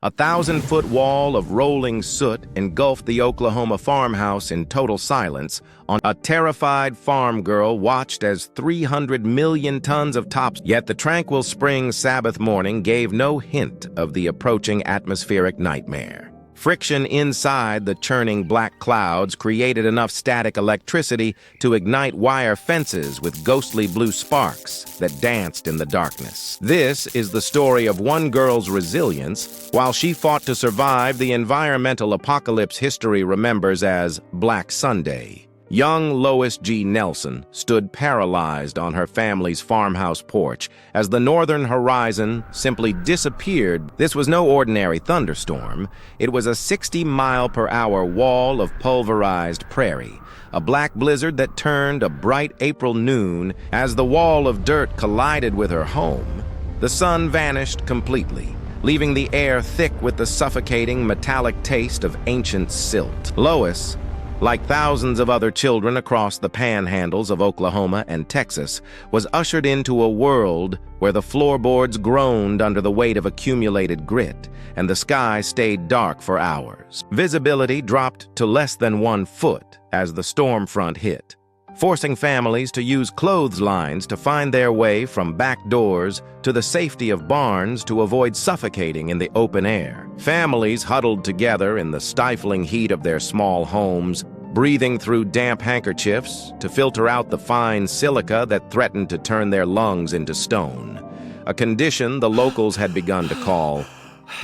A 1,000-foot wall of rolling soot engulfed the Oklahoma farmhouse in total silence. A terrified farm girl watched as 300 million tons of topsoil. Yet the tranquil spring Sabbath morning gave no hint of the approaching atmospheric nightmare. Friction inside the churning black clouds created enough static electricity to ignite wire fences with ghostly blue sparks that danced in the darkness. This is the story of one girl's resilience while she fought to survive the environmental apocalypse history remembers as Black Sunday. Young Lois G. Nelson stood paralyzed on her family's farmhouse porch as the northern horizon simply disappeared. This was no ordinary thunderstorm. It was a 60-mile-per-hour wall of pulverized prairie, a black blizzard that turned a bright April noon as the wall of dirt collided with her home. The sun vanished completely, leaving the air thick with the suffocating metallic taste of ancient silt. Lois, like thousands of other children across the panhandles of Oklahoma and Texas, was ushered into a world where the floorboards groaned under the weight of accumulated grit, and the sky stayed dark for hours. Visibility dropped to less than 1 foot as the storm front hit, forcing families to use clotheslines to find their way from back doors to the safety of barns to avoid suffocating in the open air. Families huddled together in the stifling heat of their small homes, breathing through damp handkerchiefs to filter out the fine silica that threatened to turn their lungs into stone, a condition the locals had begun to call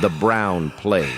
the brown plague.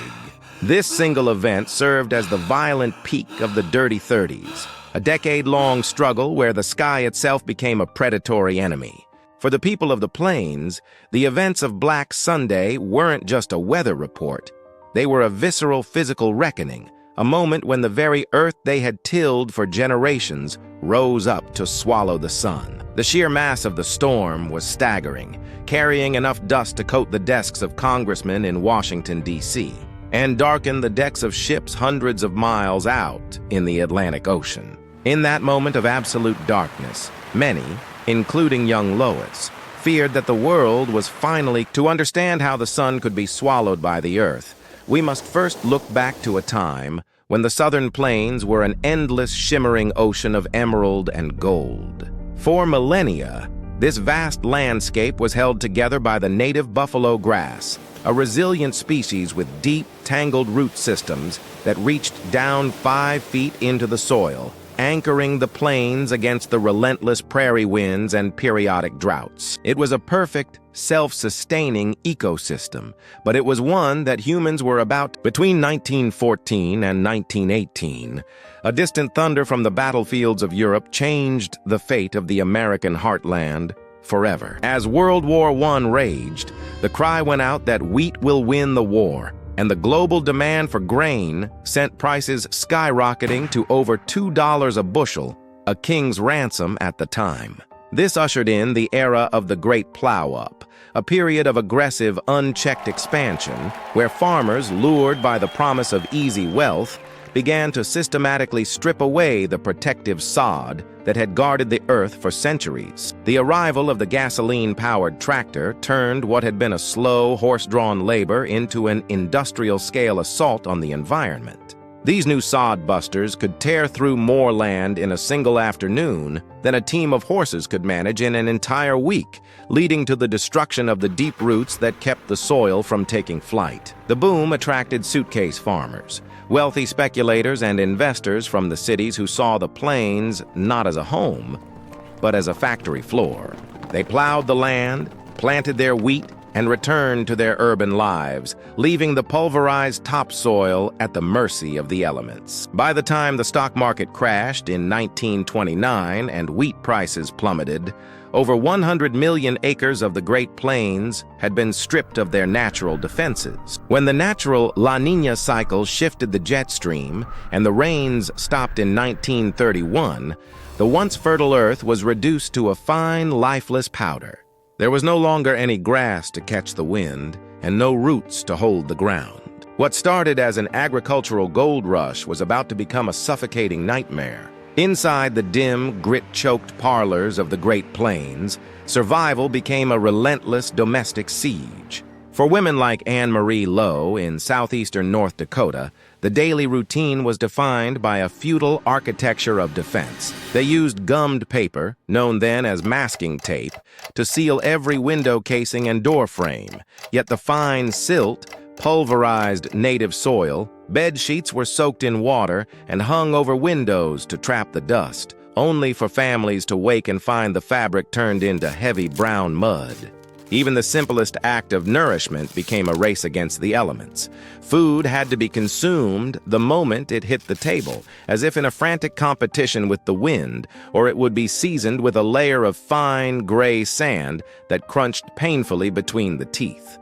This single event served as the violent peak of the dirty 30s, a decade-long struggle where the sky itself became a predatory enemy. For the people of the plains, the events of Black Sunday weren't just a weather report. They were a visceral physical reckoning, a moment when the very earth they had tilled for generations rose up to swallow the sun. The sheer mass of the storm was staggering, carrying enough dust to coat the desks of congressmen in Washington, D.C., and darken the decks of ships hundreds of miles out in the Atlantic Ocean. In that moment of absolute darkness, many, including young Lois, feared that the world was finally. To understand how the sun could be swallowed by the earth, we must first look back to a time when the southern plains were an endless shimmering ocean of emerald and gold. For millennia, this vast landscape was held together by the native buffalo grass, a resilient species with deep, tangled root systems that reached down 5 feet into the soil, anchoring the plains against the relentless prairie winds and periodic droughts. It was a perfect, self-sustaining ecosystem, but it was one that humans were about. Between 1914 and 1918, a distant thunder from the battlefields of Europe changed the fate of the American heartland forever. As World War I raged, the cry went out that wheat will win the war, and the global demand for grain sent prices skyrocketing to over $2 a bushel, a king's ransom at the time. This ushered in the era of the Great Plow-Up, a period of aggressive, unchecked expansion where farmers, lured by the promise of easy wealth, began to systematically strip away the protective sod that had guarded the earth for centuries. The arrival of the gasoline-powered tractor turned what had been a slow, horse-drawn labor into an industrial-scale assault on the environment. These new sod busters could tear through more land in a single afternoon than a team of horses could manage in an entire week, leading to the destruction of the deep roots that kept the soil from taking flight. The boom attracted suitcase farmers, wealthy speculators and investors from the cities who saw the plains not as a home, but as a factory floor. They plowed the land, planted their wheat, and returned to their urban lives, leaving the pulverized topsoil at the mercy of the elements. By the time the stock market crashed in 1929 and wheat prices plummeted, over 100 million acres of the Great Plains had been stripped of their natural defenses. When the natural La Niña cycle shifted the jet stream and the rains stopped in 1931, the once fertile earth was reduced to a fine, lifeless powder. There was no longer any grass to catch the wind and no roots to hold the ground. What started as an agricultural gold rush was about to become a suffocating nightmare. Inside the dim, grit-choked parlors of the Great Plains, survival became a relentless domestic siege. For women like Anne Marie Lowe in southeastern North Dakota, the daily routine was defined by a feudal architecture of defense. They used gummed paper, known then as masking tape, to seal every window casing and door frame. Yet the fine silt, pulverized native soil, bed sheets were soaked in water and hung over windows to trap the dust, only for families to wake and find the fabric turned into heavy brown mud. Even the simplest act of nourishment became a race against the elements. Food had to be consumed the moment it hit the table, as if in a frantic competition with the wind, or it would be seasoned with a layer of fine, gray sand that crunched painfully between the teeth.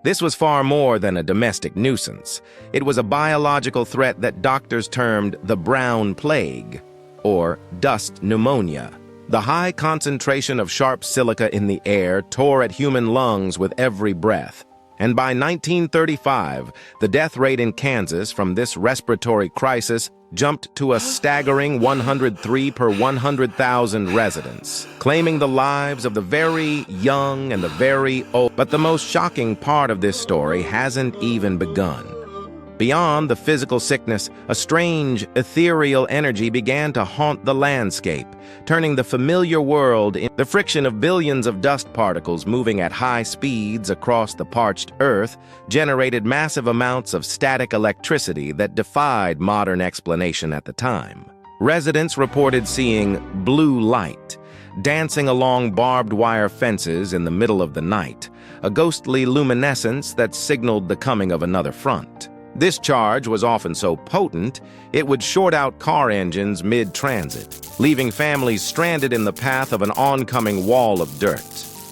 This was far more than a domestic nuisance. It was a biological threat that doctors termed the brown plague, or dust pneumonia. The high concentration of sharp silica in the air tore at human lungs with every breath, and by 1935, the death rate in Kansas from this respiratory crisis jumped to a staggering 103 per 100,000 residents, claiming the lives of the very young and the very old. But the most shocking part of this story hasn't even begun. Beyond the physical sickness, a strange, ethereal energy began to haunt the landscape, turning the familiar world into the friction of billions of dust particles moving at high speeds across the parched earth generated massive amounts of static electricity that defied modern explanation at the time. Residents reported seeing blue light, dancing along barbed wire fences in the middle of the night, a ghostly luminescence that signaled the coming of another front. This charge was often so potent, it would short out car engines mid-transit, leaving families stranded in the path of an oncoming wall of dirt.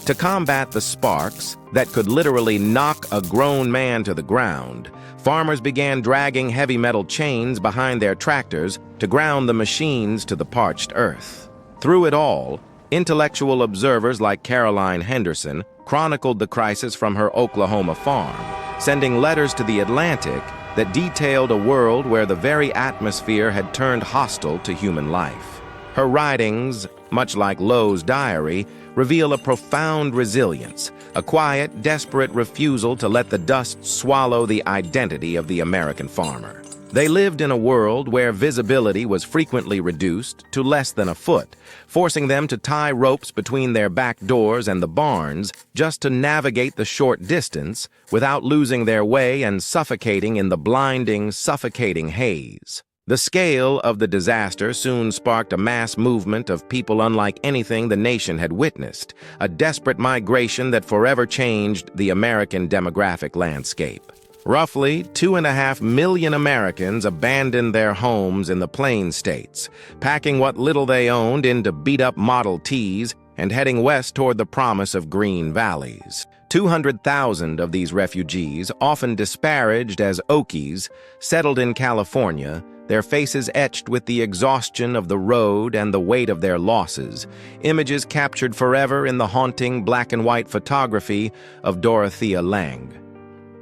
To combat the sparks that could literally knock a grown man to the ground, farmers began dragging heavy metal chains behind their tractors to ground the machines to the parched earth. Through it all, intellectual observers like Caroline Henderson chronicled the crisis from her Oklahoma farm, sending letters to the Atlantic that detailed a world where the very atmosphere had turned hostile to human life. Her writings, much like Lowe's diary, reveal a profound resilience, a quiet, desperate refusal to let the dust swallow the identity of the American farmer. They lived in a world where visibility was frequently reduced to less than a foot, forcing them to tie ropes between their back doors and the barns just to navigate the short distance without losing their way and suffocating in the blinding, suffocating haze. The scale of the disaster soon sparked a mass movement of people unlike anything the nation had witnessed, a desperate migration that forever changed the American demographic landscape. Roughly 2.5 million Americans abandoned their homes in the Plain States, packing what little they owned into beat-up Model Ts and heading west toward the promise of green valleys. 200,000 of these refugees, often disparaged as Okies, settled in California, their faces etched with the exhaustion of the road and the weight of their losses, images captured forever in the haunting black-and-white photography of Dorothea Lange.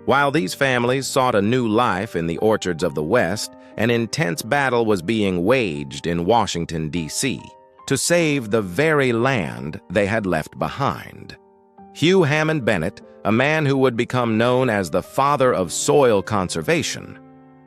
While these families sought a new life in the orchards of the West, an intense battle was being waged in Washington, D.C., to save the very land they had left behind. Hugh Hammond Bennett, a man who would become known as the father of soil conservation,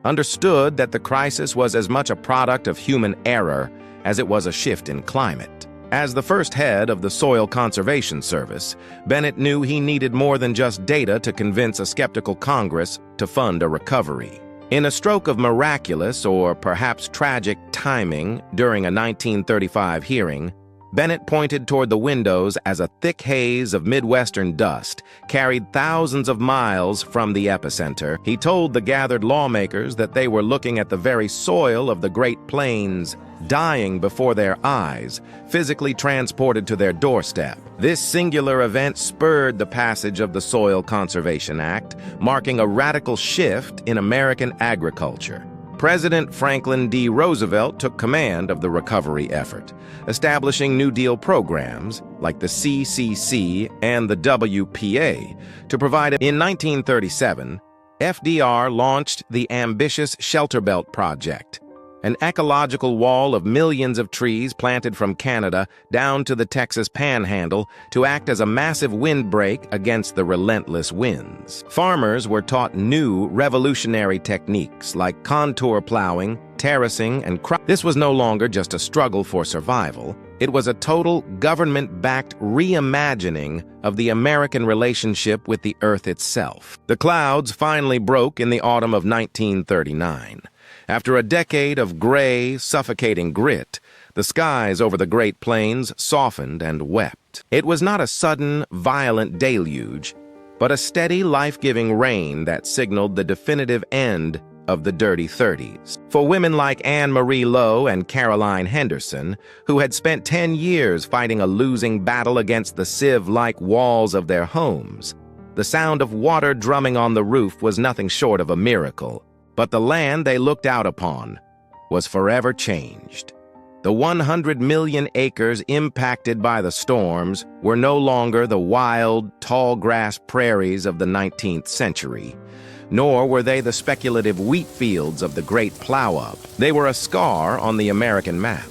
understood that the crisis was as much a product of human error as it was a shift in climate. As the first head of the Soil Conservation Service, Bennett knew he needed more than just data to convince a skeptical Congress to fund a recovery. In a stroke of miraculous or perhaps tragic timing during a 1935 hearing, Bennett pointed toward the windows as a thick haze of Midwestern dust carried thousands of miles from the epicenter. He told the gathered lawmakers that they were looking at the very soil of the Great Plains, dying before their eyes, physically transported to their doorstep. This singular event spurred the passage of the Soil Conservation Act, marking a radical shift in American agriculture. President Franklin D. Roosevelt took command of the recovery effort, establishing New Deal programs like the CCC and the WPA to provide. In 1937, FDR launched the ambitious Shelter Belt Project, An ecological wall of millions of trees planted from Canada down to the Texas Panhandle to act as a massive windbreak against the relentless winds. Farmers were taught new revolutionary techniques like contour plowing, terracing, and crop. This was no longer just a struggle for survival. It was a total government-backed reimagining of the American relationship with the earth itself. The clouds finally broke in the autumn of 1939. After a decade of gray, suffocating grit, the skies over the Great Plains softened and wept. It was not a sudden, violent deluge, but a steady, life-giving rain that signaled the definitive end of the dirty 30s. For women like Anne Marie Lowe and Caroline Henderson, who had spent 10 years fighting a losing battle against the sieve-like walls of their homes, the sound of water drumming on the roof was nothing short of a miracle. But the land they looked out upon was forever changed. The 100 million acres impacted by the storms were no longer the wild, tall-grass prairies of the 19th century, nor were they the speculative wheat fields of the Great Plow-Up. They were a scar on the American map,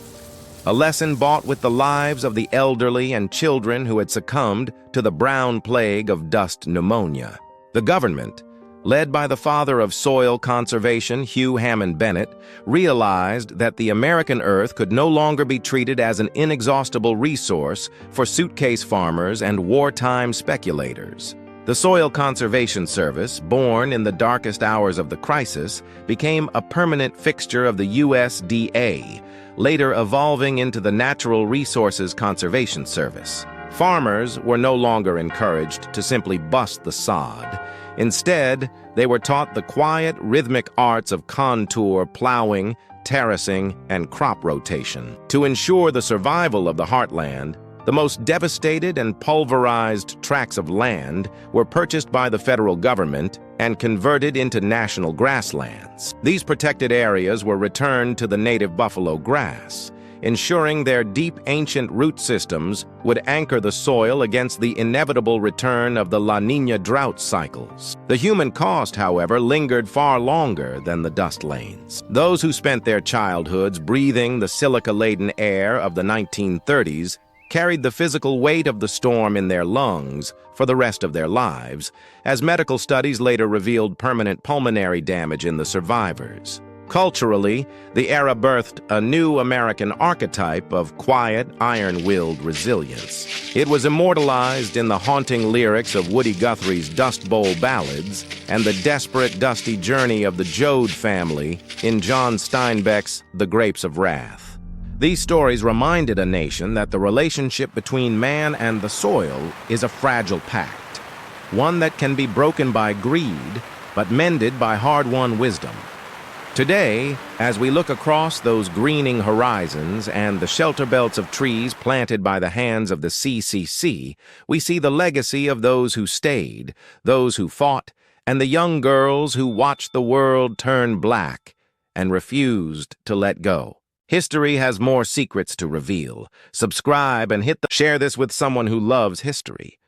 a lesson bought with the lives of the elderly and children who had succumbed to the brown plague of dust pneumonia. The government, led by the father of soil conservation, Hugh Hammond Bennett, realized that the American earth could no longer be treated as an inexhaustible resource for suitcase farmers and wartime speculators. The Soil Conservation Service, born in the darkest hours of the crisis, became a permanent fixture of the USDA, later evolving into the Natural Resources Conservation Service. Farmers were no longer encouraged to simply bust the sod. Instead, they were taught the quiet, rhythmic arts of contour, plowing, terracing, and crop rotation. To ensure the survival of the heartland, the most devastated and pulverized tracts of land were purchased by the federal government and converted into national grasslands. These protected areas were returned to the native buffalo grass, ensuring their deep ancient root systems would anchor the soil against the inevitable return of the La Niña drought cycles. The human cost, however, lingered far longer than the dust lanes. Those who spent their childhoods breathing the silica-laden air of the 1930s carried the physical weight of the storm in their lungs for the rest of their lives, as medical studies later revealed permanent pulmonary damage in the survivors. Culturally, the era birthed a new American archetype of quiet, iron-willed resilience. It was immortalized in the haunting lyrics of Woody Guthrie's Dust Bowl ballads and the desperate, dusty journey of the Joad family in John Steinbeck's The Grapes of Wrath. These stories reminded a nation that the relationship between man and the soil is a fragile pact, one that can be broken by greed, but mended by hard-won wisdom. Today, as we look across those greening horizons and the shelter belts of trees planted by the hands of the CCC, we see the legacy of those who stayed, those who fought, and the young girls who watched the world turn black and refused to let go. History has more secrets to reveal. Subscribe and share this with someone who loves history.